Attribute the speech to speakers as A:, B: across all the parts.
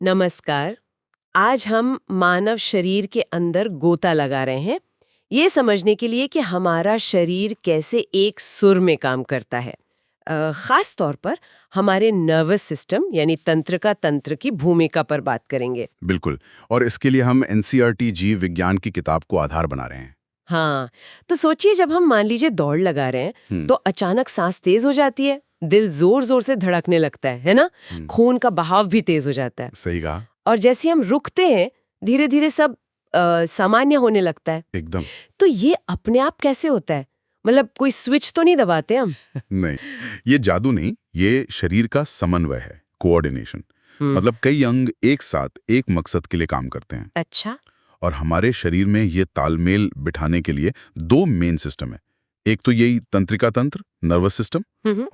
A: नमस्कार। आज हम मानव शरीर के अंदर गोता लगा रहे हैं ये समझने के लिए कि हमारा शरीर कैसे एक सुर में काम करता है। खास तौर पर हमारे नर्वस सिस्टम यानी तंत्र की भूमिका पर बात करेंगे।
B: बिल्कुल। और इसके लिए हम एनसीईआरटी जीव विज्ञान की किताब को आधार बना रहे हैं।
A: हाँ, तो सोचिए जब हम मान लीजिए दौड़ लगा रहे हैं तो अचानक सांस तेज हो जाती है, दिल जोर जोर से धड़कने लगता है ना? खून का बहाव भी तेज हो जाता है।
B: सही कहा।
A: और जैसे हम रुकते हैं धीरे धीरे सब सामान्य होने लगता है।
B: एकदम।
A: तो ये अपने आप कैसे होता है? मतलब कोई स्विच तो नहीं दबाते हम?
B: नहीं, ये जादू नहीं, ये शरीर का समन्वय है, कोऑर्डिनेशन। मतलब कई अंग एक साथ एक मकसद के लिए काम करते हैं।
A: अच्छा।
B: और हमारे शरीर में ये तालमेल बिठाने के लिए दो मेन सिस्टम है। एक तो यही तंत्रिका तंत्र, नर्वस सिस्टम,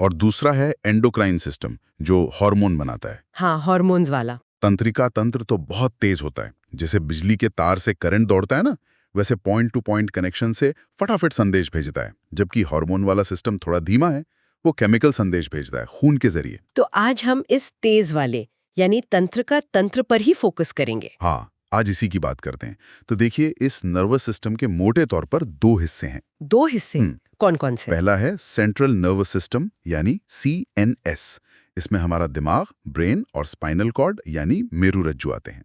B: और दूसरा है एंडोक्राइन सिस्टम, जो हार्मोन बनाता है।
A: हाँ, हार्मोन्स वाला।
B: तंत्रिका तंत्र तो बहुत तेज होता है, जैसे बिजली के तार से करंट दौड़ता है ना, वैसे पॉइंट टू पॉइंट कनेक्शन से फटाफट संदेश भेजता है। जबकि हार्मोन वाला सिस्टम थोड़ा धीमा है, वो केमिकल संदेश भेजता है खून के जरिए।
A: तो आज हम इस तेज वाले यानी तंत्र पर ही फोकस करेंगे।
B: हाँ, आज इसी की बात करते हैं। तो देखिए, इस नर्वस सिस्टम के मोटे तौर पर दो हिस्से हैं।
A: दो हिस्से? कौन कौन से?
B: पहला है सेंट्रल नर्वस सिस्टम यानी CNS। इसमें हमारा दिमाग, ब्रेन और स्पाइनल कॉर्ड यानी मेरुरज्जु आते हैं।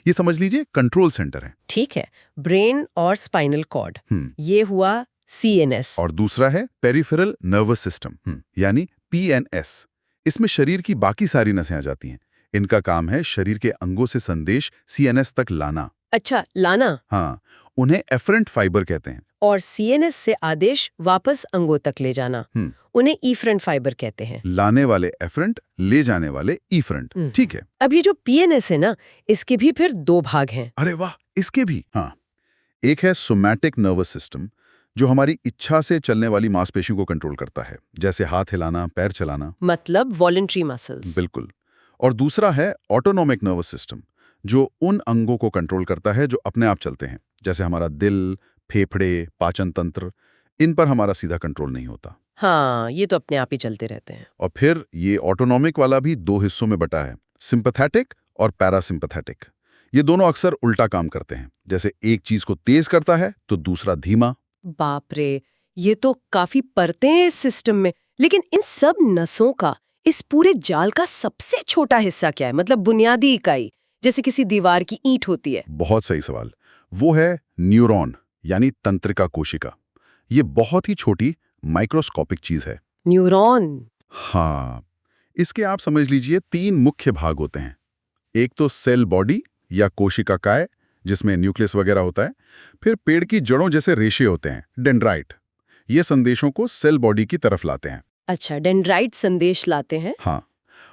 B: ये समझ लीजिए कंट्रोल सेंटर है।
A: ठीक है, ब्रेन और स्पाइनल कॉर्ड, ये हुआ CNS।
B: और दूसरा है पेरिफेरल नर्वस सिस्टम यानी PNS। इसमें शरीर की बाकी सारी नसें आ जाती हैं। इनका काम है शरीर के अंगों से संदेश CNS तक लाना।
A: अच्छा, लाना।
B: हाँ, उन्हें एफरेंट फाइबर कहते हैं।
A: और CNS से आदेश वापस अंगों तक ले जाना, उन्हें इफरेंट फाइबर कहते हैं।
B: लाने वाले एफरेंट, ले जाने वाले इफरेंट। ठीक है।
A: अब ये जो PNS है ना, इसके भी फिर दो भाग हैं।
B: अरे वाह, इसके भी। हाँ, एक है सोमैटिक नर्वस सिस्टम, जो हमारी इच्छा से चलने वाली मांसपेशियों को कंट्रोल करता है, जैसे हाथ हिलाना, पैर चलाना।
A: मतलब वॉलंटरी मसल्स।
B: बिल्कुल। और दूसरा है ऑटोनोमिक नर्वस सिस्टम, जो उन अंगों को कंट्रोल करता है जो अपने आप चलते हैं, जैसे हमारा दिल, फेफड़े, पाचन तंत्र। इन पर हमारा सीधा कंट्रोल नहीं होता।
A: हाँ, ये तो अपने आप ही चलते रहते हैं।
B: और फिर ये ऑटोनोमिक वाला भी दो हिस्सों में बटा है, सिंपैथेटिक और पैरासिम्पैथेटिक। ये दोनों अक्सर उल्टा काम करते हैं, जैसे एक चीज को तेज करता है तो दूसरा धीमा।
A: बाप रे, ये तो काफी परतें हैं इस सिस्टम में। लेकिन इन सब नसों का, इस पूरे जाल का सबसे छोटा हिस्सा क्या है? मतलब बुनियादी इकाई, जैसे किसी दीवार की ईंट होती है।
B: बहुत सही सवाल। वो है न्यूरॉन यानी तंत्रिका कोशिका। ये बहुत ही छोटी माइक्रोस्कोपिक चीज है।
A: न्यूरॉन?
B: हाँ, इसके आप समझ लीजिए तीन मुख्य भाग होते हैं। एक तो सेल बॉडी या कोशिका काय, जिसमें न्यूक्लियस वगैरह होता है। फिर पेड़ की जड़ों जैसे रेशे होते हैं, डेंड्राइट। ये संदेशों को सेल बॉडी की तरफ लाते हैं।
A: अच्छा, डेंड्राइट संदेश लाते हैं।
B: हाँ,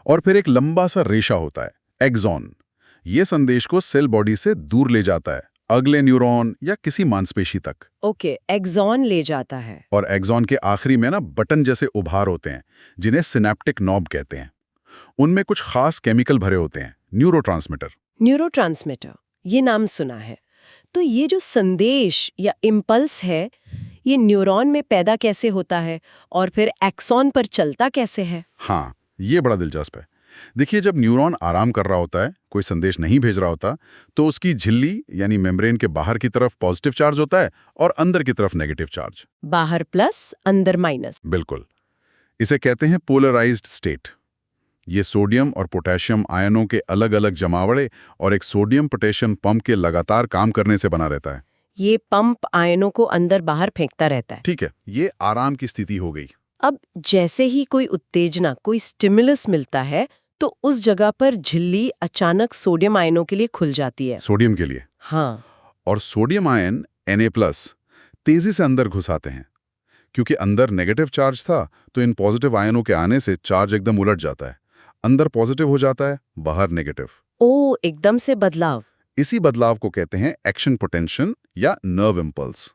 B: और फिर एक लंबा सा रेशा होता है, एक्सॉन। ये संदेश को सेल बॉडी से दूर ले जाता है, अगले न्यूरॉन या किसी मांसपेशी तक।
A: ओके, एक्सॉन ले जाता है।
B: और एक्सॉन के आखिरी में ना बटन जैसे उभार होते हैं, जिन्हें सिनेप्टिक नॉब कहते हैं। उनमें कुछ खास केमिकल भरे होते हैं, न्यूरोट्रांसमीटर।
A: न्यूरोट्रांसमीटर, ये नाम सुना है। तो ये जो संदेश या इम्पल्स है, ये न्यूरॉन में पैदा कैसे होता है और फिर एक्सॉन पर चलता कैसे है?
B: हाँ, ये बड़ा दिलचस्प है। देखिए, जब न्यूरॉन आराम कर रहा होता है, कोई संदेश नहीं भेज रहा होता, तो उसकी झिल्ली यानी मेम्ब्रेन के बाहर की तरफ पॉजिटिव चार्ज होता है और अंदर की तरफ नेगेटिव चार्ज।
A: बाहर प्लस, अंदर माइनस।
B: बिल्कुल। इसे कहते हैं पोलराइज्ड स्टेट। ये सोडियम और पोटेशियम आयनों के अलग अलग जमावड़े और एक सोडियम पोटेशियम पंप के लगातार काम करने से बना रहता है।
A: ये पंप आयनों को अंदर बाहर फेंकता रहता है।
B: ठीक है, ये आराम की स्थिति हो गई।
A: अब जैसे ही कोई उत्तेजना, कोई स्टिमुलस मिलता है, तो उस जगह पर झिल्ली अचानक सोडियम आयनों के लिए खुल जाती है।
B: सोडियम के लिए।
A: हाँ।
B: और सोडियम आयन Na+ तेजी से अंदर घुस आते हैं। क्योंकि अंदर नेगेटिव चार्ज था, तो इन पॉजिटिव आयनों के आने से चार्ज एकदम उलट जाता है। अंदर पॉजिटिव हो जाता है, बाहर नेगेटिव।
A: ओ, एकदम से बदलाव।
B: इसी बदलाव को कहते हैं एक्शन पोटेंशियल या नर्व इम्पल्स।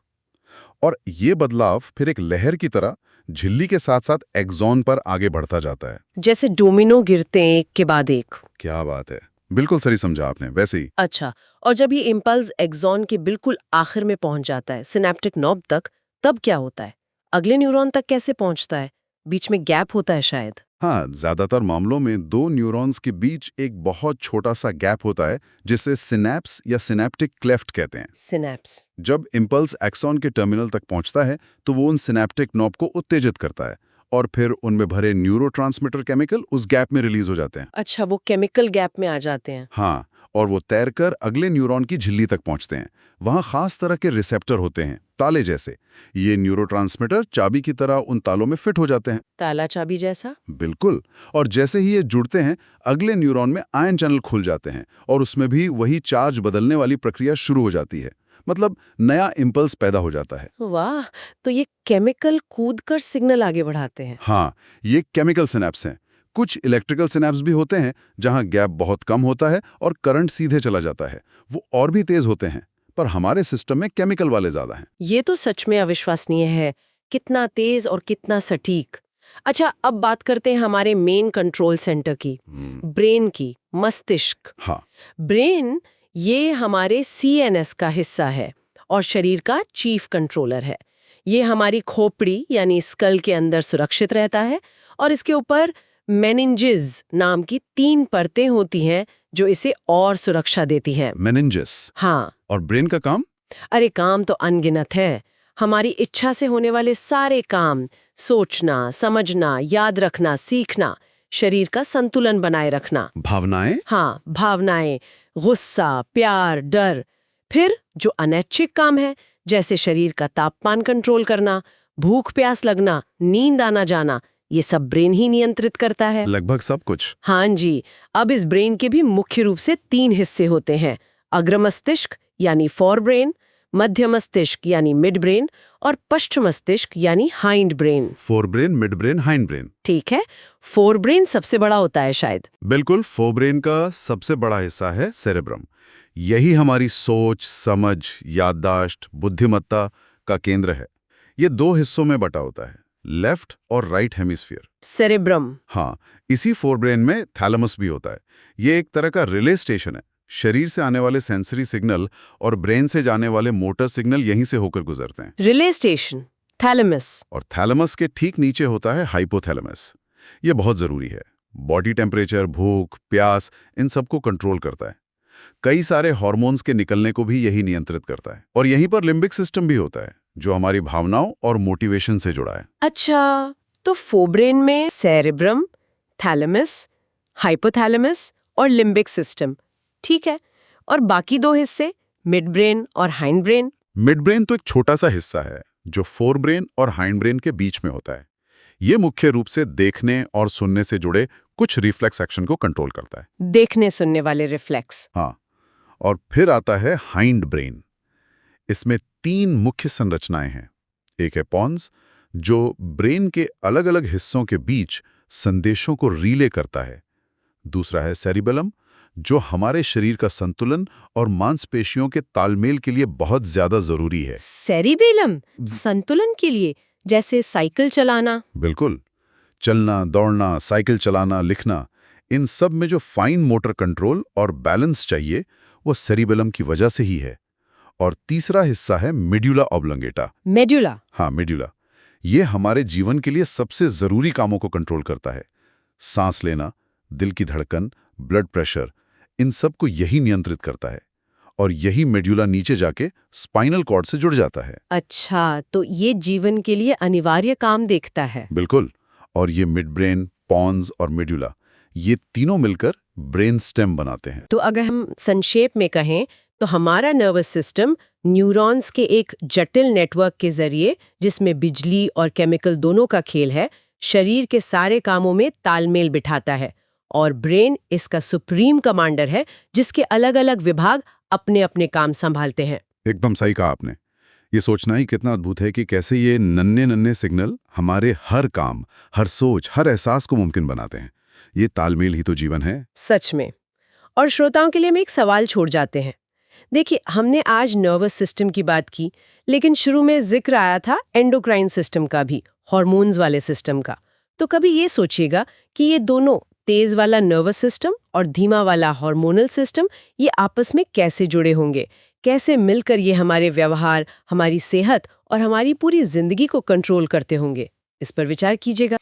B: और ये बदलाव फिर एक लहर की तरह झिल्ली के साथ साथ एक्सॉन पर आगे बढ़ता जाता है।
A: जैसे डोमिनो गिरते हैं एक के बाद एक।
B: क्या बात है, बिल्कुल सही समझा आपने। वैसे ही।
A: अच्छा, और जब ये इम्पल्स एक्सॉन के बिल्कुल आखिर में पहुंच जाता है, सिनेप्टिक नॉब तक, तब क्या होता है? अगले न्यूरॉन तक कैसे पहुंचता है? बीच में गैप होता है शायद।
B: हाँ, ज्यादातर मामलों में दो न्यूरॉन्स के बीच एक बहुत छोटा सा गैप होता है जिसे सिनैप्स या सिनैप्टिक क्लेफ्ट कहते हैं।
A: सिनैप्स।
B: जब इम्पल्स एक्सॉन के टर्मिनल तक पहुंचता है तो वो उन सिनैप्टिक नॉब को उत्तेजित करता है और फिर उनमें भरे न्यूरोट्रांसमीटर केमिकल उस गैप में रिलीज हो जाते हैं।
A: अच्छा, वो केमिकल गैप में आ जाते हैं।
B: हाँ, और वो तैरकर अगले न्यूरॉन की झिल्ली तक पहुंचते हैं। वहां खास तरह के रिसेप्टर होते हैं, ताले जैसे। ये न्यूरोट्रांसमीटर चाबी की तरह उन तालों में फिट हो जाते हैं।
A: ताला चाबी जैसा?
B: बिल्कुल। और जैसे ही ये जुड़ते हैं, अगले न्यूरॉन में आयन चैनल खुल जाते हैं और उसमें भी वही चार्ज बदलने वाली प्रक्रिया शुरू हो जाती है। मतलब नया इंपल्स पैदा हो जाता है।
A: वाह, तो ये केमिकल कूदकर सिग्नल आगे बढ़ाते हैं।
B: हाँ, ये केमिकल सिनैप्स हैं। कुछ इलेक्ट्रिकल सिनैप्स भी होते हैं जहां गैप बहुत कम होता है और करंट सीधे चला जाता है। वो और भी तेज होते हैं, पर हमारे सिस्टम में केमिकल वाले ज्यादा हैं।
A: ये तो सच में अविश्वसनीय है, कितना तेज और कितना सटीक। अच्छा, अब बात करते हैं हमारे मेन कंट्रोल सेंटर की, ब्रेन की, मस्तिष्क।
B: हाँ,
A: ब्रेन ये हमारे सीएनएस का हिस्सा है और शरीर का चीफ कंट्रोलर है। ये हमारी खोपड़ी यानी स्कल के अंदर सुरक्षित रहता है और इसके ऊपर मेनिंजेस नाम की 3 परतें होती हैं जो इसे और सुरक्षा देती हैं।
B: मेनिंजेस।
A: हाँ।
B: और ब्रेन का काम?
A: अरे काम तो अनगिनत है। हमारी इच्छा से होने वाले सारे काम, सोचना, समझना, याद रखना, सीखना, शरीर का संतुलन बनाए रखना।
B: भावनाएं?
A: हाँ, भावनाएं, गुस्सा, प्यार, डर। फिर जो अनैच्छिक काम है, जैसे शरीर का तापमान कंट्रोल करना, भूख प्यास लगना, नींद आना जाना, ये सब ब्रेन ही नियंत्रित करता है।
B: लगभग सब कुछ।
A: हाँ जी। अब इस ब्रेन के भी मुख्य रूप से 3 हिस्से होते हैं: अग्र मस्तिष्क यानी फोर ब्रेन, मध्य मस्तिष्क यानी मिड ब्रेन और पश्च मस्तिष्क यानी hind brain.
B: Fore brain, mid brain, hind brain.
A: ठीक है, फोर ब्रेन सबसे बड़ा होता है शायद।
B: बिल्कुल। फोर ब्रेन का सबसे बड़ा हिस्सा है सेरेब्रम। यही हमारी सोच, समझ, याददाश्त, बुद्धिमत्ता का केंद्र है। ये 2 हिस्सों में बटा होता है, लेफ्ट और राइट हेमिस्फीयर।
A: सेरेब्रम।
B: हाँ, इसी फोर ब्रेन में थैलेमस भी होता है। ये एक तरह का रिले स्टेशन है। शरीर से आने वाले सेंसरी सिग्नल और ब्रेन से जाने वाले मोटर सिग्नल यहीं से होकर गुजरते हैं।
A: Relay station, thalamus.
B: और थैलेमस के ठीक नीचे होता है हाइपोथैलेमस। ये बहुत जरूरी है। बॉडी टेम्परेचर, भूख, प्यास, इन सबको कंट्रोल करता है। कई सारे हार्मोन्स के निकलने को भी यही नियंत्रित करता है। और यहीं पर लिम्बिक सिस्टम भी होता है, जो हमारी भावनाओं और मोटिवेशन से जुड़ा है।
A: अच्छा, तो फोरब्रेन में सेरेब्रम, थैलेमस, हाइपोथैलेमस और लिम्बिक सिस्टम, ठीक है। और बाकी 2 हिस्से, मिड ब्रेन और हाइंड ब्रेन?
B: मिड ब्रेन तो एक छोटा सा हिस्सा है जो फोर ब्रेन और हाइंड ब्रेन के बीच में होता है। ये मुख्य रूप से देखने और सुनने से जुड़े कुछ रिफ्लेक्स एक्शन को कंट्रोल करता है।
A: देखने सुनने वाले रिफ्लेक्स।
B: हाँ, और फिर आता है हाइंड ब्रेन। इसमें 3 मुख्य संरचनाएं हैं। एक है पॉन्स, जो ब्रेन के अलग अलग हिस्सों के बीच संदेशों को रिले करता है। दूसरा है सेरिबेलम, जो हमारे शरीर का संतुलन और मांसपेशियों के तालमेल के लिए बहुत ज्यादा जरूरी है।
A: सेरिबेलम संतुलन के लिए, जैसे साइकिल चलाना?
B: बिल्कुल। चलना, दौड़ना, साइकिल चलाना, लिखना, इन सब में जो फाइन मोटर कंट्रोल और बैलेंस चाहिए, वो सेरिबेलम की वजह से ही है। और तीसरा हिस्सा है मेडुला ऑब्लोंगेटा।
A: मेडुला?
B: हाँ, मेडुला। ये हमारे जीवन के लिए सबसे जरूरी कामों को कंट्रोल करता है। सांस लेना, दिल की धड़कन, ब्लड प्रेशर, इन सब को यही नियंत्रित करता है। और यही मेडुला नीचे जाके स्पाइनल कॉर्ड से जुड़ जाता है।
A: अच्छा, तो ये जीवन के लिए अनिवार्य काम देखता है।
B: बिल्कुल। और ये मिड ब्रेन, पॉन्स और मेडुला, ये तीनों मिलकर ब्रेन स्टेम बनाते हैं।
A: तो अगर हम संक्षेप में कहें तो हमारा नर्वस सिस्टम न्यूरॉन्स के एक जटिल नेटवर्क के जरिए, जिसमें बिजली और केमिकल दोनों का खेल है, शरीर के सारे कामों में तालमेल बिठाता है। और ब्रेन इसका सुप्रीम कमांडर है, जिसके अलग अलग विभाग अपने अपने काम संभालते हैं।
B: एकदम सही कहा आपने। ये सोचना ही कितना अद्भुत है कि कैसे ये नन्हे नन्हे सिग्नल हमारे हर काम, हर सोच, हर एहसास को मुमकिन बनाते हैं। ये तालमेल ही तो जीवन है।
A: सच में। और श्रोताओं के लिए हम एक सवाल छोड़ जाते हैं। देखिए, हमने आज नर्वस सिस्टम की बात की, लेकिन शुरू में जिक्र आया था एंडोक्राइन सिस्टम का भी, हार्मोन्स वाले सिस्टम का। तो कभी ये सोचिएगा कि ये दोनों, तेज वाला नर्वस सिस्टम और धीमा वाला हार्मोनल सिस्टम, ये आपस में कैसे जुड़े होंगे, कैसे मिलकर ये हमारे व्यवहार, हमारी सेहत और हमारी पूरी जिंदगी को कंट्रोल करते होंगे। इस पर विचार कीजिएगा।